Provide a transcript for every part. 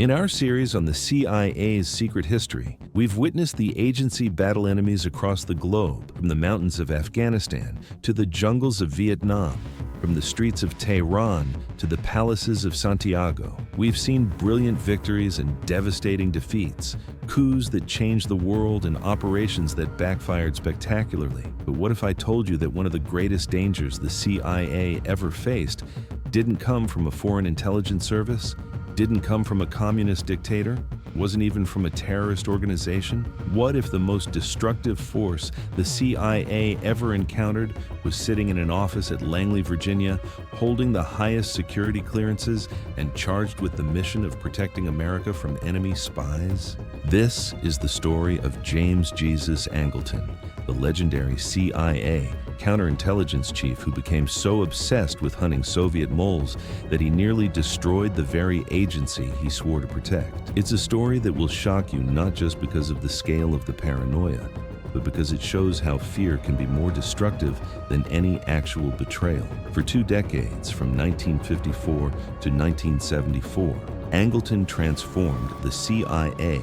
In our series on the CIA's secret history, we've witnessed the agency battle enemies across the globe, from the mountains of Afghanistan to the jungles of Vietnam, from the streets of Tehran to the palaces of Santiago. We've seen brilliant victories and devastating defeats, coups that changed the world and operations that backfired spectacularly. But what if I told you that one of the greatest dangers the CIA ever faced didn't come from a foreign intelligence service, didn't come from a communist dictator, wasn't even from a terrorist organization? What if the most destructive force the CIA ever encountered was sitting in an office at Langley, Virginia, holding the highest security clearances and charged with the mission of protecting America from enemy spies? This is the story of James Jesus Angleton, the legendary CIA counterintelligence chief who became so obsessed with hunting Soviet moles that he nearly destroyed the very agency he swore to protect. It's a story that will shock you not just because of the scale of the paranoia, but because it shows how fear can be more destructive than any actual betrayal. For 2 decades, from 1954 to 1974, Angleton transformed the CIA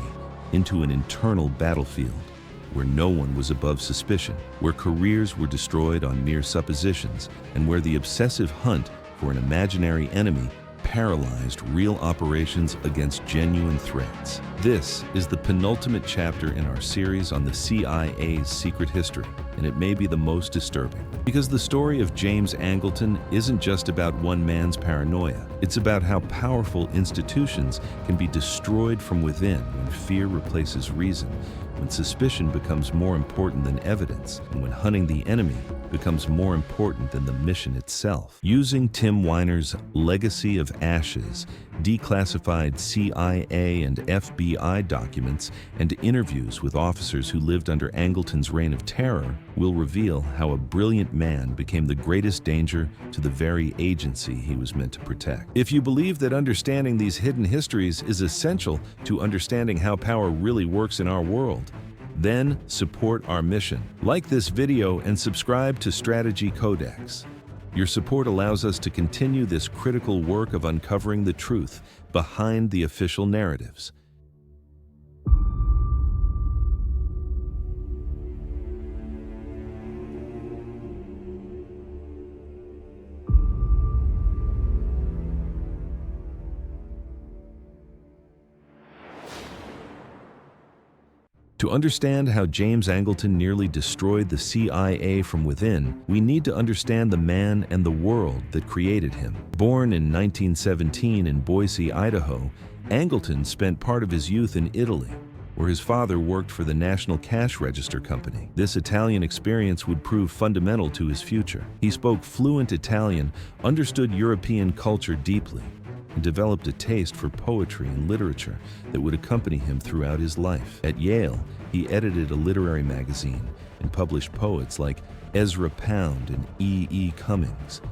into an internal battlefield where no one was above suspicion, where careers were destroyed on mere suppositions, and where the obsessive hunt for an imaginary enemy paralyzed real operations against genuine threats. This is the penultimate chapter in our series on the CIA's secret history, and it may be the most disturbing. Because the story of James Angleton isn't just about one man's paranoia. It's about how powerful institutions can be destroyed from within when fear replaces reason, when suspicion becomes more important than evidence, and when hunting the enemy becomes more important than the mission itself. Using Tim Weiner's Legacy of Ashes, declassified CIA and FBI documents, and interviews with officers who lived under Angleton's reign of terror, will reveal how a brilliant man became the greatest danger to the very agency he was meant to protect. If you believe that understanding these hidden histories is essential to understanding how power really works in our world, then support our mission. Like this video and subscribe to Strategy Codex. Your support allows us to continue this critical work of uncovering the truth behind the official narratives. To understand how James Angleton nearly destroyed the CIA from within, we need to understand the man and the world that created him. Born in 1917 in Boise, Idaho, Angleton spent part of his youth in Italy, where his father worked for the National Cash Register Company. This Italian experience would prove fundamental to his future. He spoke fluent Italian, understood European culture deeply, and developed a taste for poetry and literature that would accompany him throughout his life. At Yale, he edited a literary magazine and published poets like Ezra Pound and E. Cummings.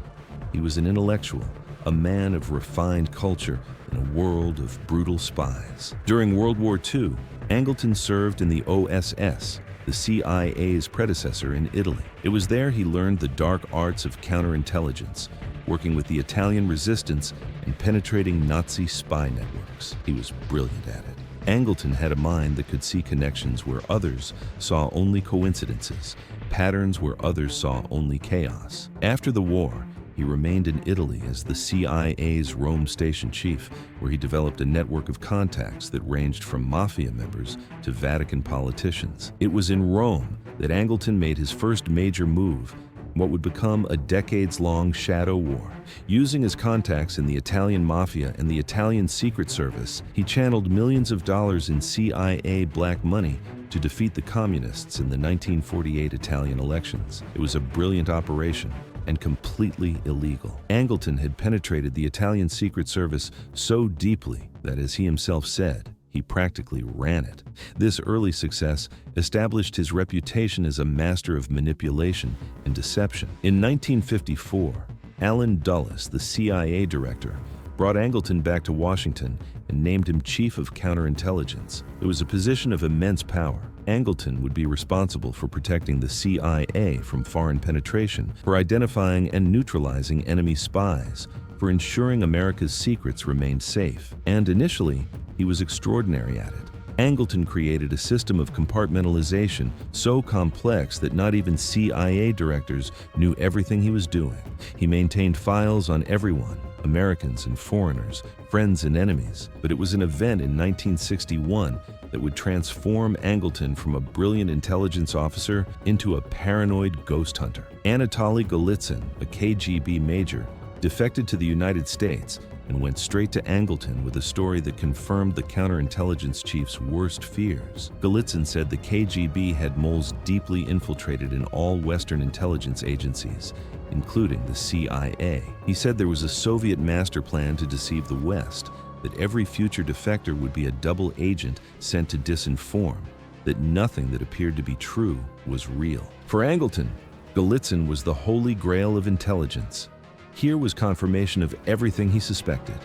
He was an intellectual, a man of refined culture in a world of brutal spies. During World War II, Angleton served in the OSS, the CIA's predecessor in Italy. It was there he learned the dark arts of counterintelligence, working with the Italian resistance and penetrating Nazi spy networks. He was brilliant at it. Angleton had a mind that could see connections where others saw only coincidences, patterns where others saw only chaos. After the war, he remained in Italy as the CIA's Rome station chief, where he developed a network of contacts that ranged from mafia members to Vatican politicians. It was in Rome that Angleton made his first major move, what would become a decades-long shadow war. Using his contacts in the Italian mafia and the Italian Secret Service, he channeled millions of dollars in CIA black money to defeat the communists in the 1948 Italian elections. It was a brilliant operation and completely illegal. Angleton had penetrated the Italian Secret Service so deeply that, as he himself said, he practically ran it. This early success established his reputation as a master of manipulation and deception. In 1954, Allen Dulles, the CIA director, brought Angleton back to Washington and named him Chief of Counterintelligence. It was a position of immense power. Angleton would be responsible for protecting the CIA from foreign penetration, for identifying and neutralizing enemy spies, for ensuring America's secrets remained safe. And initially, He was extraordinary at it. Angleton created a system of compartmentalization so complex that not even CIA directors knew everything he was doing. He maintained files on everyone, Americans and foreigners, friends and enemies. But it was an event in 1961 that would transform Angleton from a brilliant intelligence officer into a paranoid ghost hunter. Anatoly Golitsyn, a KGB major, defected to the United States and went straight to Angleton with a story that confirmed the counterintelligence chief's worst fears. Golitsyn said the KGB had moles deeply infiltrated in all Western intelligence agencies, including the CIA. He said there was a Soviet master plan to deceive the West, that every future defector would be a double agent sent to disinform, that nothing that appeared to be true was real. For Angleton, Golitsyn was the holy grail of intelligence. Here was confirmation of everything he suspected.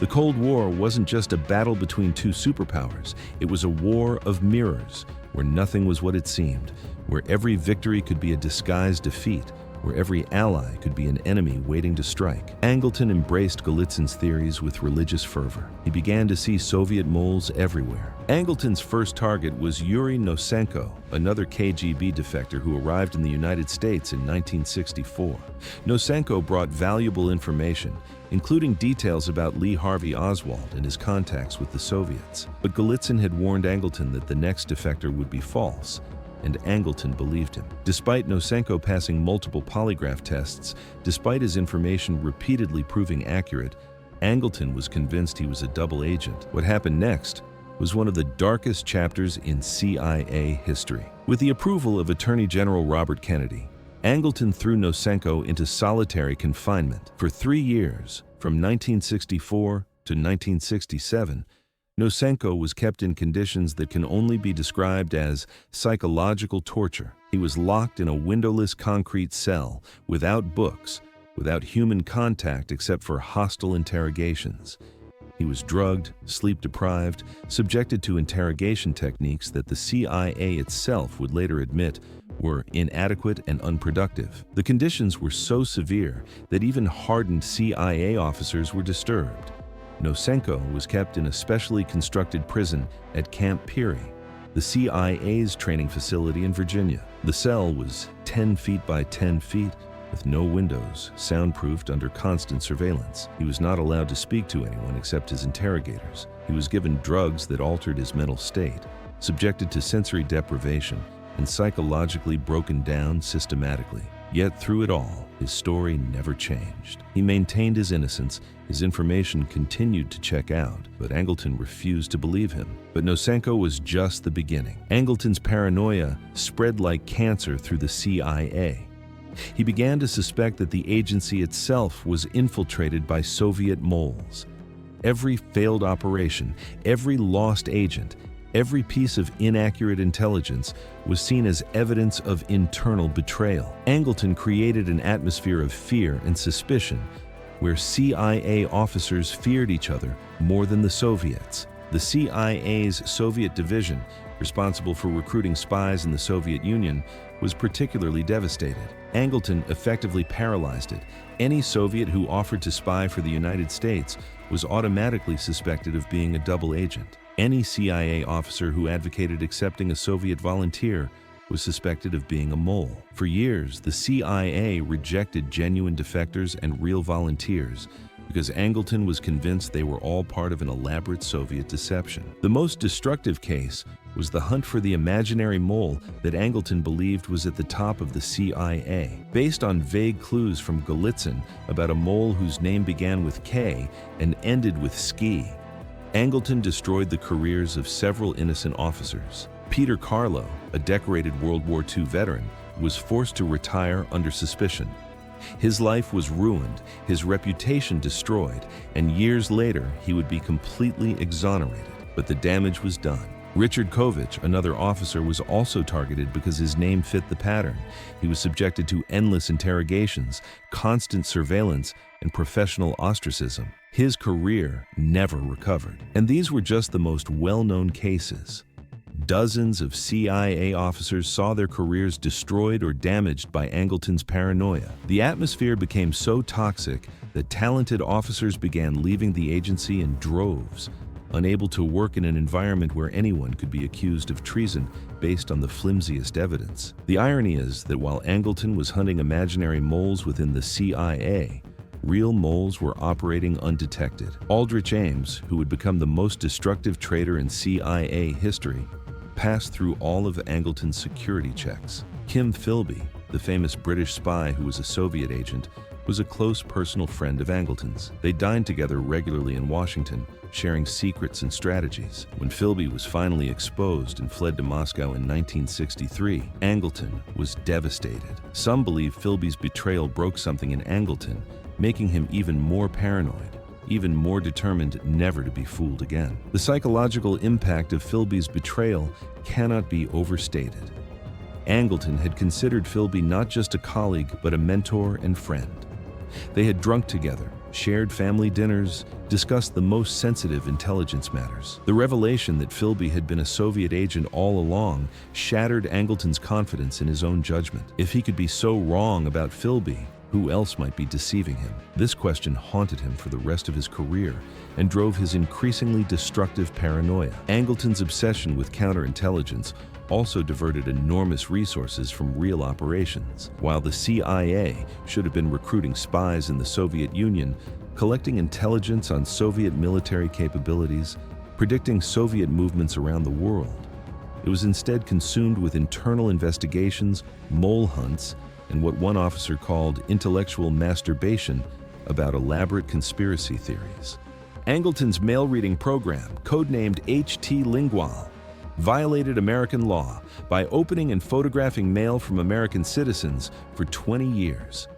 The Cold War wasn't just a battle between two superpowers, it was a war of mirrors, where nothing was what it seemed, where every victory could be a disguised defeat, where every ally could be an enemy waiting to strike. Angleton embraced Golitsyn's theories with religious fervor. He began to see Soviet moles everywhere. Angleton's first target was Yuri Nosenko, another KGB defector who arrived in the United States in 1964. Nosenko brought valuable information, including details about Lee Harvey Oswald and his contacts with the Soviets. But Golitsyn had warned Angleton that the next defector would be false, and Angleton believed him. Despite Nosenko passing multiple polygraph tests, despite his information repeatedly proving accurate, Angleton was convinced he was a double agent. What happened next was one of the darkest chapters in CIA history. With the approval of Attorney General Robert Kennedy, Angleton threw Nosenko into solitary confinement. For 3 years, from 1964 to 1967, Nosenko was kept in conditions that can only be described as psychological torture. He was locked in a windowless concrete cell, without books, without human contact except for hostile interrogations. He was drugged, sleep-deprived, subjected to interrogation techniques that the CIA itself would later admit were inadequate and unproductive. The conditions were so severe that even hardened CIA officers were disturbed. Nosenko was kept in a specially constructed prison at Camp Peary, the CIA's training facility in Virginia. The cell was 10 feet by 10 feet, with no windows, soundproofed under constant surveillance. He was not allowed to speak to anyone except his interrogators. He was given drugs that altered his mental state, subjected to sensory deprivation, and psychologically broken down systematically. Yet through it all, his story never changed. He maintained his innocence, his information continued to check out, but Angleton refused to believe him. But Nosenko was just the beginning. Angleton's paranoia spread like cancer through the CIA. He began to suspect that the agency itself was infiltrated by Soviet moles. Every failed operation, every lost agent, every piece of inaccurate intelligence was seen as evidence of internal betrayal. Angleton created an atmosphere of fear and suspicion where CIA officers feared each other more than the Soviets. The CIA's Soviet division, responsible for recruiting spies in the Soviet Union, was particularly devastated. Angleton effectively paralyzed it. Any Soviet who offered to spy for the United States was automatically suspected of being a double agent. Any CIA officer who advocated accepting a Soviet volunteer was suspected of being a mole. For years, the CIA rejected genuine defectors and real volunteers because Angleton was convinced they were all part of an elaborate Soviet deception. The most destructive case was the hunt for the imaginary mole that Angleton believed was at the top of the CIA. Based on vague clues from Golitsyn about a mole whose name began with K and ended with ski, Angleton destroyed the careers of several innocent officers. Peter Carlo, a decorated World War II veteran, was forced to retire under suspicion. His life was ruined, his reputation destroyed, and years later he would be completely exonerated. But the damage was done. Richard Kovich, another officer, was also targeted because his name fit the pattern. He was subjected to endless interrogations, constant surveillance, and professional ostracism. His career never recovered. And these were just the most well-known cases. Dozens of CIA officers saw their careers destroyed or damaged by Angleton's paranoia. The atmosphere became so toxic that talented officers began leaving the agency in droves. unable to work in an environment where anyone could be accused of treason based on the flimsiest evidence. The irony is that while Angleton was hunting imaginary moles within the CIA, real moles were operating undetected. Aldrich Ames, who would become the most destructive traitor in CIA history, passed through all of Angleton's security checks. Kim Philby, the famous British spy who was a Soviet agent, was a close personal friend of Angleton's. They dined together regularly in Washington, sharing secrets and strategies. When Philby was finally exposed and fled to Moscow in 1963, Angleton was devastated. Some believe Philby's betrayal broke something in Angleton, making him even more paranoid, even more determined never to be fooled again. The psychological impact of Philby's betrayal cannot be overstated. Angleton had considered Philby not just a colleague, but a mentor and friend. They had drunk together, shared family dinners, discussed the most sensitive intelligence matters. The revelation that Philby had been a Soviet agent all along shattered Angleton's confidence in his own judgment. If he could be so wrong about Philby, who else might be deceiving him? This question haunted him for the rest of his career and drove his increasingly destructive paranoia. Angleton's obsession with counterintelligence also diverted enormous resources from real operations. While the CIA should have been recruiting spies in the Soviet Union, collecting intelligence on Soviet military capabilities, predicting Soviet movements around the world, it was instead consumed with internal investigations, mole hunts, and what one officer called intellectual masturbation about elaborate conspiracy theories. Angleton's mail-reading program, codenamed HT Lingual, violated American law by opening and photographing mail from American citizens for 20 years.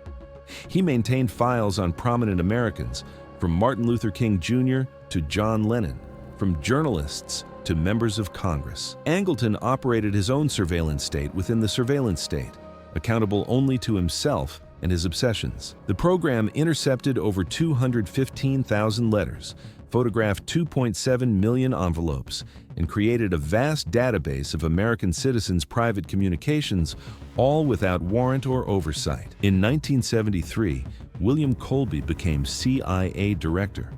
He maintained files on prominent Americans, from Martin Luther King Jr. to John Lennon, from journalists to members of Congress. Angleton operated his own surveillance state within the surveillance state, accountable only to himself and his obsessions. The program intercepted over 215,000 letters, photographed 2.7 million envelopes, and created a vast database of American citizens' private communications, all without warrant or oversight. In 1973, William Colby became CIA director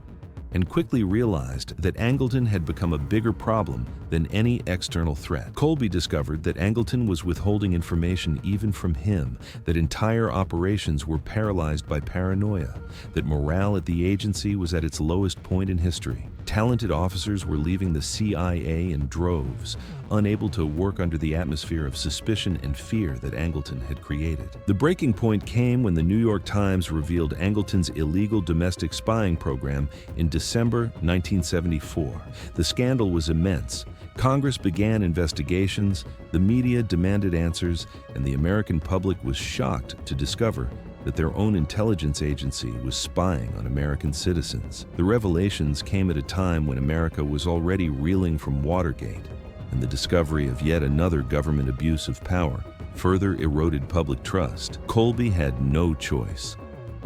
and quickly realized that Angleton had become a bigger problem than any external threat. Colby discovered that Angleton was withholding information even from him, that entire operations were paralyzed by paranoia, that morale at the agency was at its lowest point in history. Talented officers were leaving the CIA in droves, unable to work under the atmosphere of suspicion and fear that Angleton had created. The breaking point came when the New York Times revealed Angleton's illegal domestic spying program in December 1974. The scandal was immense. Congress began investigations, the media demanded answers, and the American public was shocked to discover that their own intelligence agency was spying on American citizens. The revelations came at a time when America was already reeling from Watergate, and the discovery of yet another government abuse of power further eroded public trust. Colby had no choice.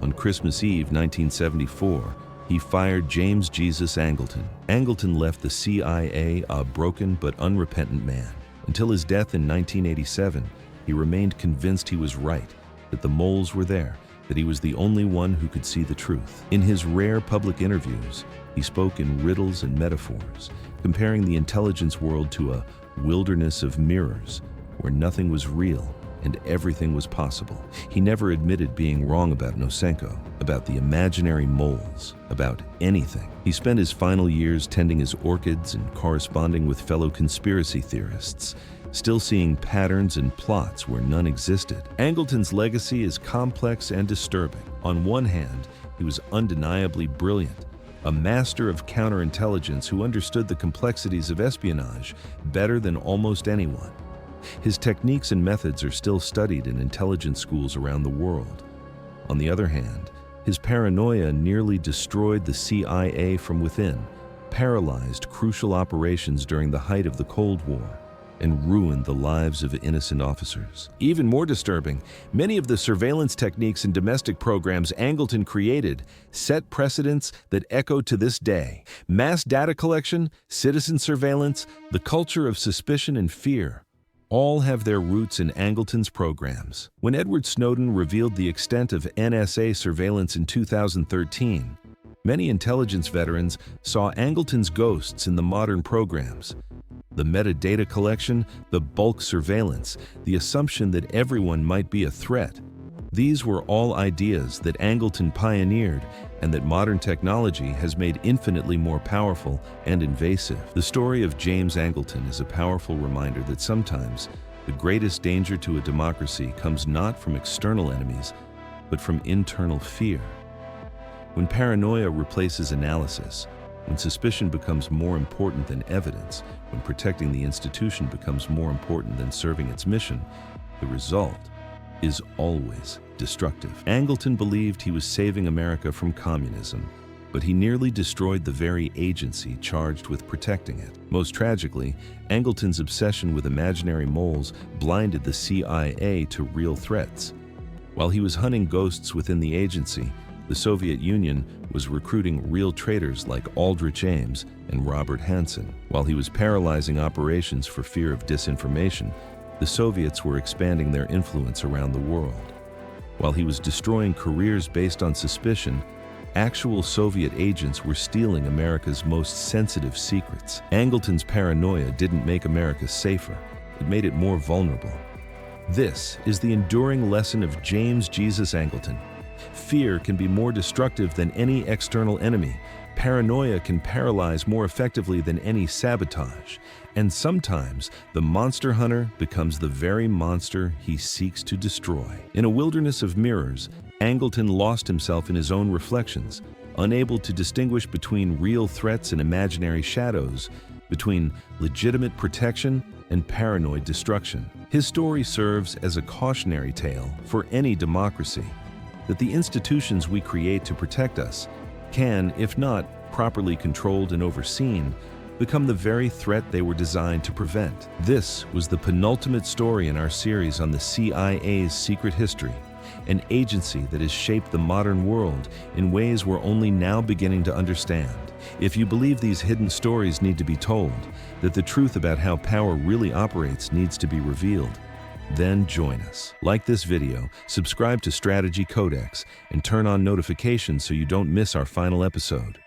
On Christmas Eve 1974, he fired James Jesus Angleton. Angleton left the CIA a broken but unrepentant man. Until his death in 1987, he remained convinced he was right, that the moles were there, that he was the only one who could see the truth. In his rare public interviews, he spoke in riddles and metaphors, comparing the intelligence world to a wilderness of mirrors where nothing was real and everything was possible. He never admitted being wrong about Nosenko, about the imaginary moles, about anything. He spent his final years tending his orchids and corresponding with fellow conspiracy theorists, still seeing patterns and plots where none existed. Angleton's legacy is complex and disturbing. On one hand, he was undeniably brilliant, a master of counterintelligence who understood the complexities of espionage better than almost anyone. His techniques and methods are still studied in intelligence schools around the world. On the other hand, his paranoia nearly destroyed the CIA from within, paralyzed crucial operations during the height of the Cold War, and ruined the lives of innocent officers. Even more disturbing, many of the surveillance techniques and domestic programs Angleton created set precedents that echo to this day. Mass data collection, citizen surveillance, the culture of suspicion and fear, all have their roots in Angleton's programs. When Edward Snowden revealed the extent of NSA surveillance in 2013, Many intelligence veterans saw Angleton's ghosts in the modern programs. The metadata collection, the bulk surveillance, the assumption that everyone might be a threat. These were all ideas that Angleton pioneered and that modern technology has made infinitely more powerful and invasive. The story of James Angleton is a powerful reminder that sometimes the greatest danger to a democracy comes not from external enemies, but from internal fear. When paranoia replaces analysis, when suspicion becomes more important than evidence, when protecting the institution becomes more important than serving its mission, the result is always destructive. Angleton believed he was saving America from communism, but he nearly destroyed the very agency charged with protecting it. Most tragically, Angleton's obsession with imaginary moles blinded the CIA to real threats. While he was hunting ghosts within the agency, the Soviet Union was recruiting real traitors like Aldrich Ames and Robert Hansen. While he was paralyzing operations for fear of disinformation, the Soviets were expanding their influence around the world. While he was destroying careers based on suspicion, actual Soviet agents were stealing America's most sensitive secrets. Angleton's paranoia didn't make America safer, it made it more vulnerable. This is the enduring lesson of James Jesus Angleton. Fear can be more destructive than any external enemy. Paranoia can paralyze more effectively than any sabotage. And sometimes, the monster hunter becomes the very monster he seeks to destroy. In a wilderness of mirrors, Angleton lost himself in his own reflections, unable to distinguish between real threats and imaginary shadows, between legitimate protection and paranoid destruction. His story serves as a cautionary tale for any democracy, that the institutions we create to protect us can, if not properly controlled and overseen, become the very threat they were designed to prevent. This was the penultimate story in our series on the CIA's secret history, an agency that has shaped the modern world in ways we're only now beginning to understand. If you believe these hidden stories need to be told, that the truth about how power really operates needs to be revealed, then join us. Like this video, subscribe to Strategy Codex, and turn on notifications so you don't miss our final episode.